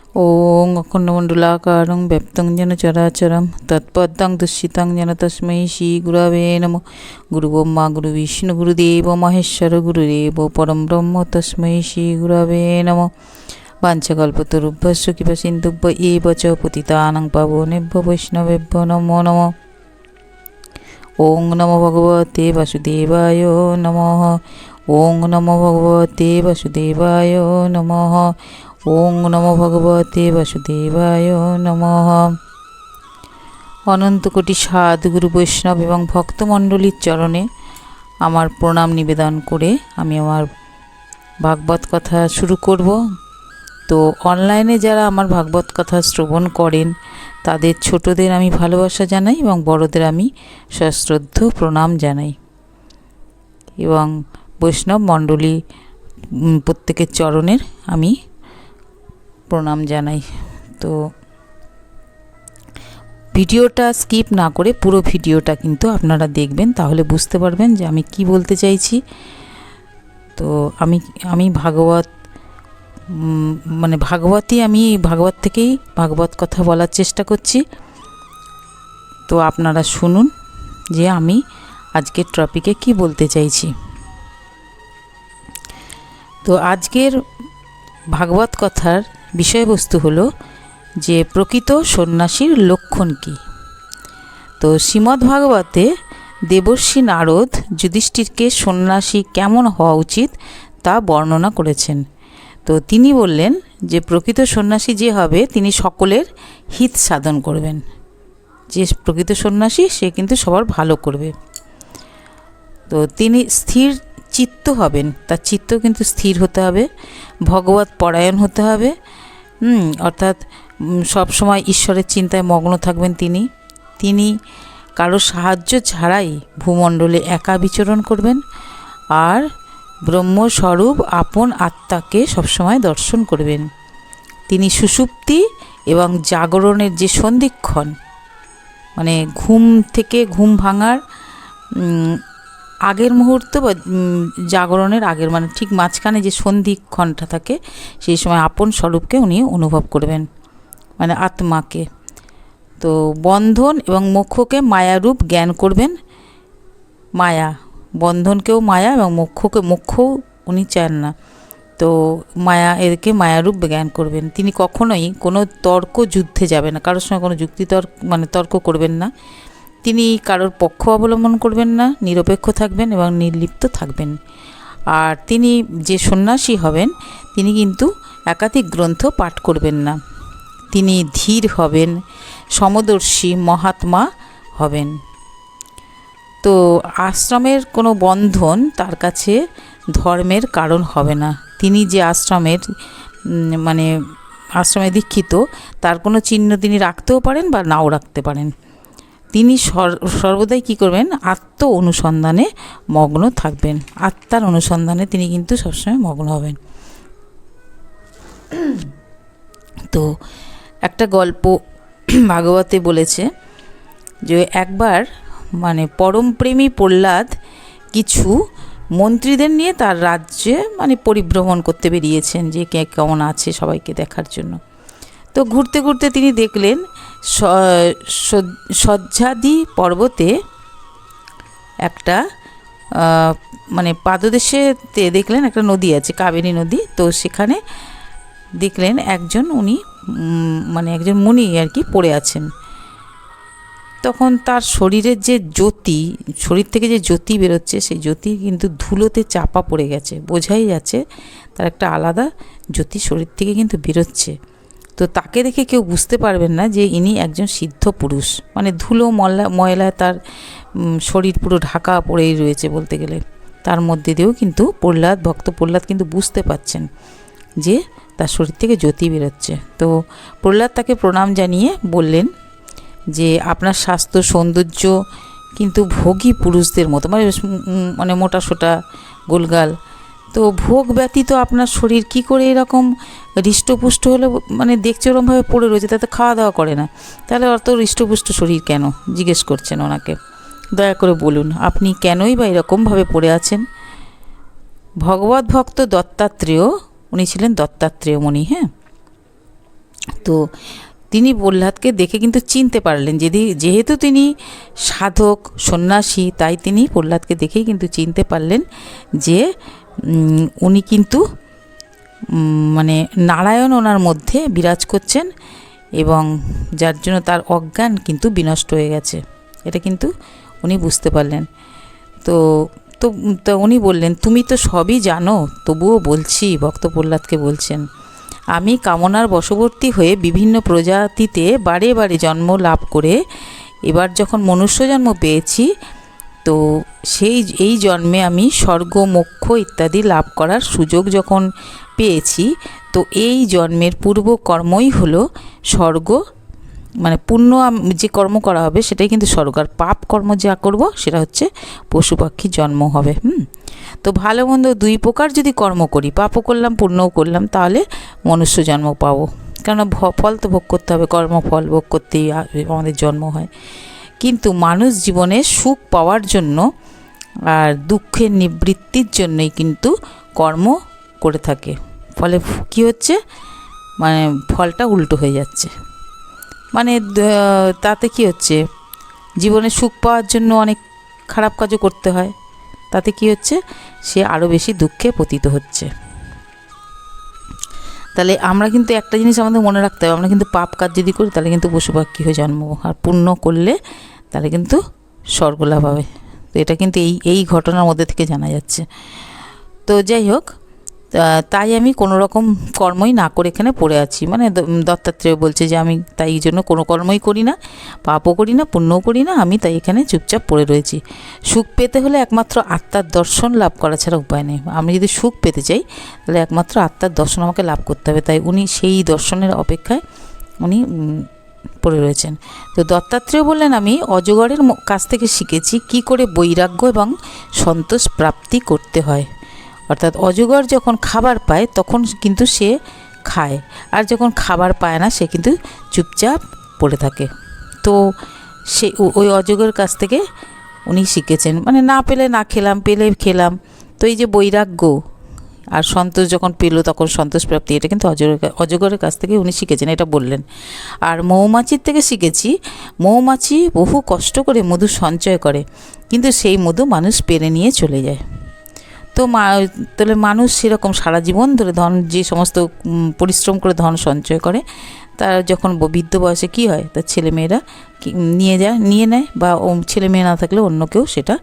ॐ अखण्डमण्डलाकारं व्याप्तं येन चराचरं तत्पदं दर्शितं येन तस्मै श्रीगुरवे नमः। गुरुब्रह्मा गुरुविष्णु गुरुदेवो महेश्वर गुरुदेवो परं ब्रह्म तस्मै श्रीगुरवे नमः। वाञ्छाकल्पतरुभ्यश्च कृपासिन्धुभ्य एव च पतितानां पावनेभ्यो वैष्णवेभ्यो नमो नमः। ॐ नमो भगवते वासुदेवाय नमः। ॐ नमो भगवते वासुदेवाय नमः। ওং নমো ভগবতে বাসুদেবায় নমঃ। অনন্ত কোটি সাধুগুরু বৈষ্ণব এবং ভক্তমণ্ডলীর চরণে আমার প্রণাম নিবেদন করে আমি আমার ভাগবত কথা শুরু করব। তো অনলাইনে যারা আমার ভাগবত কথা শ্রবণ করেন তাদের ছোটদের আমি ভালোবাসা জানাই এবং বড়দের আমি সশ্রদ্ধ প্রণাম জানাই এবং বৈষ্ণব মণ্ডলী প্রত্যেকের চরণের আমি প্রণাম জানাই। তো ভিডিওটা স্কিপ না করে পুরো ভিডিওটা কিন্তু আপনারা দেখবেন, তাহলে বুঝতে পারবেন যে আমি কি বলতে চাইছি। তো আমি ভাগবত আমি ভাগবত থেকেই ভাগবত কথা বলার চেষ্টা করছি। তো আপনারা শুনুন যে আমি আজকের টপিকে কি বলতে চাইছি। তো আজকের ভাগবত কথার বিষয়বস্তু হলো যে প্রকৃত সন্ন্যাসীর লক্ষণ কী। তো শ্রীমদ্ ভাগবতে দেবর্ষি নারদ যুধিষ্ঠিরকে সন্ন্যাসী কেমন হওয়া উচিত তা বর্ণনা করেছেন। তো তিনি বললেন যে প্রকৃত সন্ন্যাসী যে হবে তিনি সকলের হিত সাধন করবেন। যে প্রকৃত সন্ন্যাসী সে কিন্তু সবার ভালো করবে। তো তিনি স্থির চিত্ত হবেন, তার চিত্ত কিন্তু স্থির হতে হবে, ভগবত পরায়ণ হতে হবে। অর্থাৎ সবসময় ঈশ্বরের চিন্তায় মগ্ন থাকবেন তিনি কারো সাহায্য ছাড়াই ভূমণ্ডলে একা বিচরণ করবেন আর ব্রহ্মস্বরূপ আপন আত্মাকে সবসময় দর্শন করবেন। তিনি সুষুপ্তি এবং জাগরণের যে সন্ধিক্ষণ, মানে ঘুম থেকে ঘুম ভাঙার আগের মুহূর্ত বা জাগরণের আগের, মানে ঠিক মাঝখানে যে সন্ধিক্ষণটা থাকে সেই সময় আপন স্বরূপকে উনি অনুভব করবেন, মানে আত্মাকে। তো বন্ধন এবং মোক্ষকে মায়ারূপ জ্ঞান করবেন। মায়া বন্ধনকেও মায়া এবং মোক্ষও উনি চান না। তো এদেরকে মায়ারূপ জ্ঞান করবেন। তিনি কখনোই কোনো তর্ক যুদ্ধে যাবেন না, কারোর সঙ্গে কোনো তর্ক করবেন না। তিনি কারোর পক্ষ অবলম্বন করবেন না, নিরপেক্ষ থাকবেন এবং নির্লিপ্ত থাকবেন। আর তিনি যে সন্ন্যাসী হবেন তিনি কিন্তু একাধিক গ্রন্থ পাঠ করবেন না। তিনি ধীর হবেন, সমদর্শী মহাত্মা হবেন। তো আশ্রমের কোনো বন্ধন তার কাছে ধর্মের কারণ হবে না। তিনি যে আশ্রমে দীক্ষিত তার কোনো চিহ্ন তিনি রাখতেও পারেন বা নাও রাখতে পারেন। তিনি সর্বদাই কী করবেন, আত্ম অনুসন্ধানে মগ্ন থাকবেন। আত্মার অনুসন্ধানে তিনি কিন্তু সবসময় মগ্ন হবেন। তো একটা গল্প ভাগবতে বলেছে যে একবার পরমপ্রেমী প্রহ্লাদ কিছু মন্ত্রীদের নিয়ে তার রাজ্যে পরিভ্রমণ করতে বেরিয়েছেন, যে কে কেমন আছে সবাইকে দেখার জন্য। তো ঘুরতে ঘুরতে তিনি দেখলেন সহ্যাদ্রি পর্বতে একটা পাদদেশেতে দেখলেন একটা নদী আছে, কাবেরী নদী। তো সেখানে দেখলেন একজন মুনি আর কি পড়ে আছেন। তখন তার শরীরের যে শরীর থেকে যে জ্যোতি বেরোচ্ছে সেই জ্যোতি কিন্তু ধুলোতে চাপা পড়ে গেছে, বোঝাই যাচ্ছে তার একটা আলাদা জ্যোতি শরীর থেকে কিন্তু বেরোচ্ছে। তো তাকে দেখে কেউ বুঝতে পারবেন না যে ইনি একজন সিদ্ধ পুরুষ, ধুলো ময়লায় তার শরীর পুরো ঢাকা পড়েই রয়েছে বলতে গেলে। তার মধ্যে দিয়েও কিন্তু ভক্ত প্রহ্লাদ কিন্তু বুঝতে পাচ্ছেন যে তার শরীর থেকে জ্যোতি বেরোচ্ছে। তো প্রহ্লাদ তাকে প্রণাম জানিয়ে বললেন যে আপনার স্বাস্থ্য সৌন্দর্য কিন্তু ভোগী পুরুষদের মতো, মোটা সোটা গোলগাল। তো ভোগ ব্যতীত আপনার শরীর কি করে এরকম হৃষ্টপুষ্ট হলো, দেখছে ওরমভাবে পড়ে রয়েছে, তাতে খাওয়া দাওয়া করে না, তাহলে অত হৃষ্টপুষ্ট শরীর কেন? জিজ্ঞেস করছেন ওনাকে, দয়া করে বলুন আপনি কেনই বা এরকমভাবে পড়ে আছেন। ভগবত ভক্ত দত্তাত্রেয়, উনি ছিলেন দত্তাত্রেয় মুনি। তো তিনি প্রহ্লাদকে দেখে কিন্তু চিনতে পারলেন, যেহেতু তিনি সাধক সন্ন্যাসী, তাই তিনি প্রহ্লাদকে দেখেই কিন্তু চিনতে পারলেন যে উনি কিন্তু মানে নারায়ণ ওনার মধ্যে বিরাজ করছেন, এবং যার জন্য তার অজ্ঞান কিন্তু বিনষ্ট হয়ে গেছে, এটা কিন্তু উনি বুঝতে পারলেন। তো তো তো উনি বললেন, তুমি তো সবই জানো, তবুও বলছি, ভক্ত প্রহ্লাদকে বলছেন, আমি কামনার বশবর্তী হয়ে বিভিন্ন প্রজাতিতে বারে বারে জন্ম লাভ করে এবার যখন মনুষ্য জন্ম পেয়েছি, তো এই জন্মে আমি স্বর্গ মোক্ষ ইত্যাদি লাভ করার সুযোগ যখন পেয়েছি, তো এই জন্মের পূর্ব কর্মই হলো স্বর্গ, মানে পুণ্য যে কর্ম করা হবে সেটাই কিন্তু স্বর্গ, আর পাপ কর্ম যা করব সেটা হচ্ছে পশু পাখির জন্ম হবে। তো ভালো মন্দ দুই প্রকার যদি কর্ম করি, পাপও করলাম পুণ্যও করলাম, তাহলে মনুষ্য জন্ম পাবো, কারণ ফল তো ভোগ করতে হবে, কর্মফল ভোগ করতেই আমাদের জন্ম হয়। কিন্তু মানুষ জীবনে সুখ পাওয়ার জন্য আর দুঃখের নিবৃত্তির জন্যই কিন্তু কর্ম করে থাকে, ফলে কী হচ্ছে, মানে ফলটা উল্টো হয়ে যাচ্ছে। মানে তাতে কি হচ্ছে, জীবনে সুখ পাওয়ার জন্য অনেক খারাপ কাজও করতে হয়, তাতে কি হচ্ছে, সে আরও বেশি দুঃখে পতিত হচ্ছে। তাহলে আমরা কিন্তু একটা জিনিস আমাদের মনে রাখতে হবে, আমরা কিন্তু পাপ কাজ যদি করি তাহলে কিন্তু পশু পাখি হয়ে জন্মাবো, আর পুণ্য করলে তাহলে কিন্তু স্বর্গলাভ হবে। তো এটা কিন্তু এই ঘটনার মধ্যে থেকে জানা যাচ্ছে। তো যাই হোক, তাই আমি কোনো রকম কর্মই না করে এখানে পড়ে আছি, মানে দত্তাত্রেয় বলছে যে আমি তাই জন্য কোনো কর্মই করি না, পাপও করি না পুণ্যও করি না, আমি তাই এখানে চুপচাপ পড়ে রয়েছি। সুখ পেতে হলে একমাত্র আত্মার দর্শন লাভ করা ছাড়া উপায় নেই। আমি যদি সুখ পেতে চাই তাহলে একমাত্র আত্মার দর্শন আমাকে লাভ করতে হবে, তাই উনি সেই দর্শনের অপেক্ষায় উনি পড়ে রয়েছেন। তো দত্তাত্রেয় বললেন, আমি অজগরের কাছ থেকে শিখেছি কি করে বৈরাগ্য এবং সন্তোষ প্রাপ্তি করতে হয়। অর্থাৎ অজগর যখন খাবার পায় তখন কিন্তু সে খায়, আর যখন খাবার পায় না সে কিন্তু চুপচাপ পড়ে থাকে। তো সে ওই অজগরের কাছ থেকে উনি শিখেছেন, মানে না পেলে না খেলাম, পেলে খেলাম। তো এই যে বৈরাগ্য আর সন্তোষ যখন পেল তখন সন্তোষ প্রাপ্তি, এটা কিন্তু অজগরের কাছ থেকে উনি শিখেছেন, এটা বললেন। আর মৌমাছির থেকে শিখেছি, মৌমাছি বহু কষ্ট করে মধু সঞ্চয় করে, কিন্তু সেই মধু মানুষ পেরে নিয়ে চলে যায়। তো তাহলে মানুষ সেরকম সারা জীবন ধরে ধন, যে সমস্ত পরিশ্রম করে ধন সঞ্চয় করে, তার যখন বৃদ্ধ বয়সে কী হয়, তার ছেলেমেয়েরা নিয়ে নেয়, বা ছেলেমেয়ে না থাকলে অন্য কেউ সেটা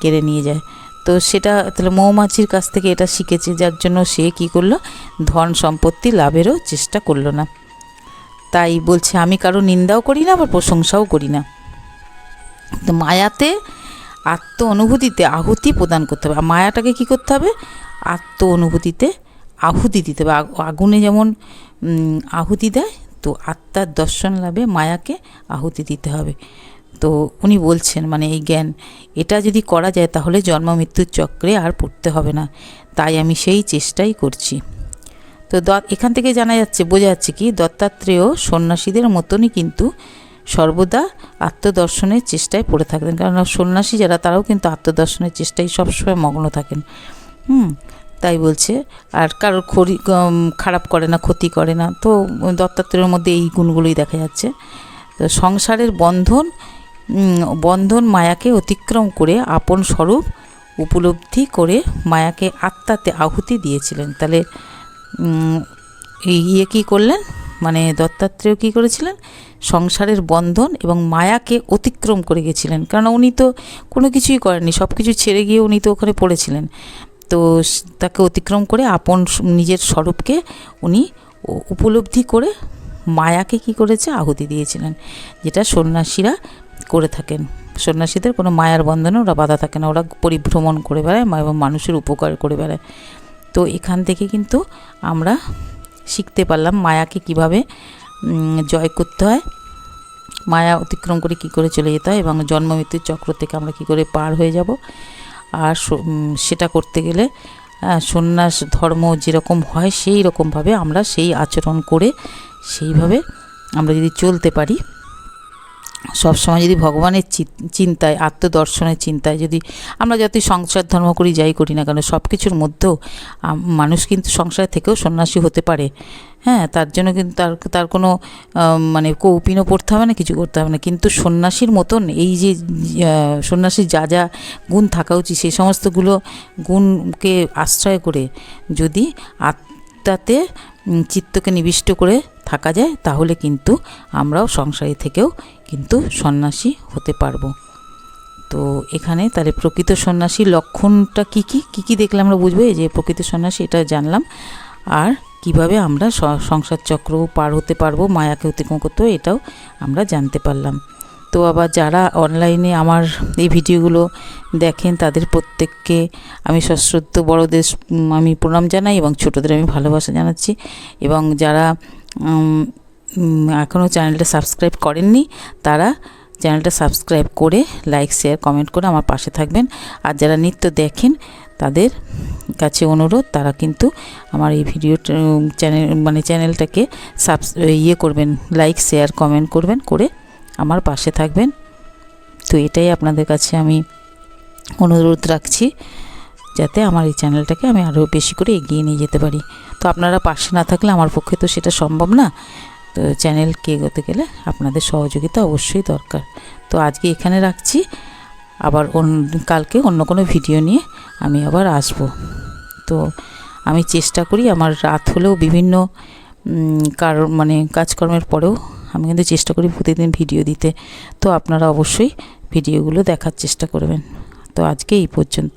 কেড়ে নিয়ে যায়। তো সেটা তাহলে মৌমাছির কাছ থেকে এটা শিখেছে, যার জন্য সে কী করলো, ধন সম্পত্তি লাভেরও চেষ্টা করলো না। তাই বলছে, আমি কারো নিন্দাও করি না, আবার প্রশংসাও করি না। তো মায়াতে আত্ম অনুভূতিতে আহুতি প্রদান করতে হবে। মায়াটাকে কী করতে হবে, আত্ম অনুভূতিতে আহুতি দিতে হবে। আগুনে যেমন আহুতি দেয়, তো আত্মার দর্শন লাভে মায়াকে আহুতি দিতে হবে। তো উনি বলছেন, মানে এই জ্ঞান, এটা যদি করা যায় তাহলে জন্ম মৃত্যুর চক্রে আর পড়তে হবে না, তাই আমি সেই চেষ্টাই করছি। তো এখান থেকে বোঝা যাচ্ছে কি, দত্তাত্রেয় সন্ন্যাসীদের মতনই কিন্তু সর্বদা আত্মদর্শনের চেষ্টায় পড়ে থাকতেন, কারণ সন্ন্যাসী যারা তারাও কিন্তু আত্মদর্শনের চেষ্টায় সবসময় মগ্ন থাকেন। তাই বলছে, আর কারোর খারাপ করে না, ক্ষতি করে না। তো দত্তাত্রেয়ের মধ্যে এই গুণগুলোই দেখা যাচ্ছে। তো সংসারের বন্ধন মায়াকে অতিক্রম করে আপন স্বরূপ উপলব্ধি করে মায়াকে আত্মাতে আহুতি দিয়েছিলেন। তাহলে কী করলেন, মানে দত্তাত্রেয় কী করেছিলেন, সংসারের বন্ধন এবং মায়াকে অতিক্রম করে গেছিলেন, কারণ উনি তো কোনো কিছুই করেননি, সব কিছু ছেড়ে গিয়ে উনি তো ওখানে পড়েছিলেন। তো তাকে অতিক্রম করে আপন নিজের স্বরূপকে উনি উপলব্ধি করে মায়াকে কি করেছে, আহুতি দিয়েছিলেন, যেটা সন্ন্যাসীরা করে থাকেন। সন্ন্যাসীদের কোনো মায়ার বন্ধনে ওরা বাধা থাকে না, ওরা পরিভ্রমণ করে বেড়ায় এবং মানুষের উপকার করে বেড়ায়। তো এখান থেকে কিন্তু আমরা শিখতে পারলাম মায়াকে কিভাবে জয় করতে হয়, মায়া অতিক্রম করে কি করে চলে যেতে হয়, এবং জন্ম মৃত্যুর চক্র থেকে আমরা কি করে পার হয়ে যাব। আর সেটা করতে গেলে সন্ন্যাস ধর্ম যেরকম হয় সেই রকমভাবে আমরা সেই আচরণ করে সেইভাবে আমরা যদি চলতে পারি, সবসময় যদি ভগবানের চিন্তায়, আত্মদর্শনের চিন্তায় যদি আমরা যতই সংসার ধর্ম করি, যাই করি না কেন, সব কিছুর মধ্যেও মানুষ কিন্তু সংসার থেকেও সন্ন্যাসী হতে পারে। হ্যাঁ, তার জন্য কিন্তু তার কোনো মানে কৌপিনও পড়তে হবে না, কিছু করতে হবে না। কিন্তু সন্ন্যাসীর মতন এই যে সন্ন্যাসীর যা যা গুণ থাকা উচিত, সেই সমস্তগুলো গুণকে আশ্রয় করে যদি আত্মাতে চিত্তকে নিবিষ্ট করে থাকা যায়, তাহলে কিন্তু আমরাও সংসারী থেকেও কিন্তু সন্ন্যাসী হতে পারবো। তো এখানে তাহলে প্রকৃত সন্ন্যাসীর লক্ষণটা কী কী দেখলে আমরা বুঝবো এই যে প্রকৃত সন্ন্যাসী, এটা জানলাম। আর কিভাবে আমরা সংসার চক্র পার হতে পারবো, মায়াকে অতিক্রম করতে হবে, এটাও আমরা জানতে পারলাম। তো আবার যারা অনলাইনে আমার এই ভিডিওগুলো দেখেন, তাদের প্রত্যেককে আমি সশ্রদ্ধ বড়দের আমি প্রণাম জানাই এবং ছোটদের আমি ভালোবাসা জানাচ্ছি। এবং যারা এখনও চ্যানেলটা সাবস্ক্রাইব করেননি, তারা চ্যানেলটা সাবস্ক্রাইব করে লাইক, শেয়ার, কমেন্ট করে আমার পাশে থাকবেন। আর যারা নিত্য দেখেন, তাদের কাছে অনুরোধ, তারা কিন্তু আমার এই ভিডিও চ্যানেলটাকে করবেন, লাইক, শেয়ার, কমেন্ট করবেন, করে আমার পাশে থাকবেন। তো এটাই আপনাদের কাছে আমি অনুরোধ রাখছি, যাতে আমার এই চ্যানেলটাকে আমি আরও বেশি করে এগিয়ে নিয়ে যেতে পারি। তো আপনারা পাশে না থাকলে আমার পক্ষে তো সেটা সম্ভব না। তো চ্যানেলকে এগোতে গেলে আপনাদের সহযোগিতা অবশ্যই দরকার। তো আজকে এখানে রাখছি, আবার কালকে অন্য কোনো ভিডিও নিয়ে আমি আবার আসব। তো আমি চেষ্টা করি, আমার রাত হলেও বিভিন্ন কাজকর্মের পরেও আমি কিন্তু চেষ্টা করি প্রতিদিন ভিডিও দিতে। তো আপনারা অবশ্যই ভিডিওগুলো দেখার চেষ্টা করবেন। তো আজকে এই পর্যন্ত।